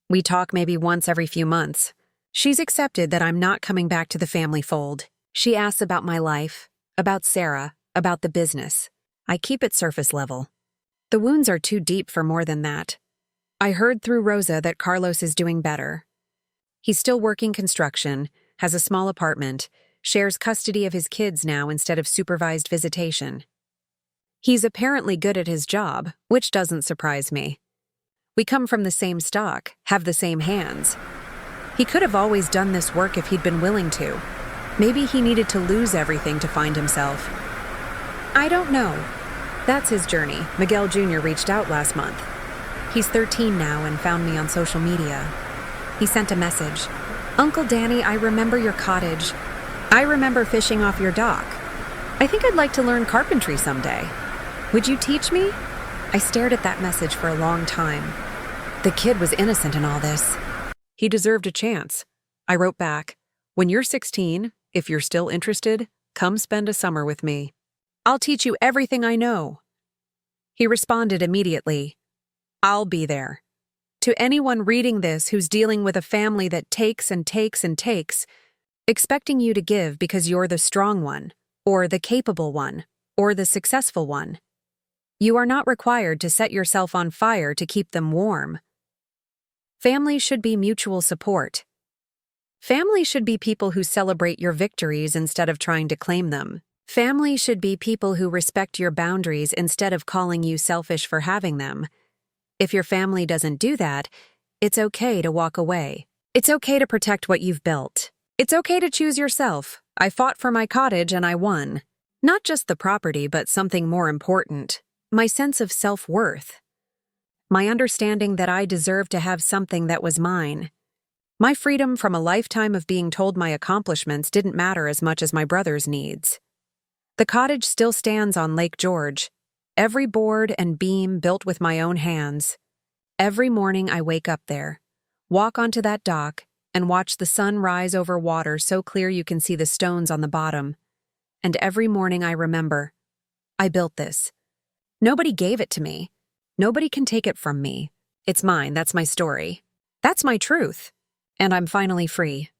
We talk maybe once every few months. She's accepted that I'm not coming back to the family fold. She asks about my life, about Sarah, about the business. I keep it surface level. The wounds are too deep for more than that. I heard through Rosa that Carlos is doing better. He's still working construction, has a small apartment, shares custody of his kids now instead of supervised visitation. He's apparently good at his job, which doesn't surprise me. We come from the same stock, have the same hands. He could have always done this work if he'd been willing to. Maybe he needed to lose everything to find himself. I don't know. That's his journey. Miguel Jr. reached out last month. He's 13 now and found me on social media. He sent a message. Uncle Danny, I remember your cottage. I remember fishing off your dock. I think I'd like to learn carpentry someday. Would you teach me? I stared at that message for a long time. The kid was innocent in all this. He deserved a chance. I wrote back, when you're 16, if you're still interested, come spend a summer with me. I'll teach you everything I know. He responded immediately, I'll be there. To anyone reading this who's dealing with a family that takes and takes and takes, expecting you to give because you're the strong one, or the capable one, or the successful one. You are not required to set yourself on fire to keep them warm. Family should be mutual support. Family should be people who celebrate your victories instead of trying to claim them. Family should be people who respect your boundaries instead of calling you selfish for having them. If your family doesn't do that, it's okay to walk away. It's okay to protect what you've built. It's okay to choose yourself. I fought for my cottage and I won. Not just the property, but something more important. My sense of self-worth. My understanding that I deserve to have something that was mine. My freedom from a lifetime of being told my accomplishments didn't matter as much as my brother's needs. The cottage still stands on Lake George. Every board and beam built with my own hands. Every morning I wake up there, walk onto that dock, and watch the sun rise over water so clear you can see the stones on the bottom. And every morning I remember, I built this. Nobody gave it to me. Nobody can take it from me. It's mine, that's my story. That's my truth. And I'm finally free.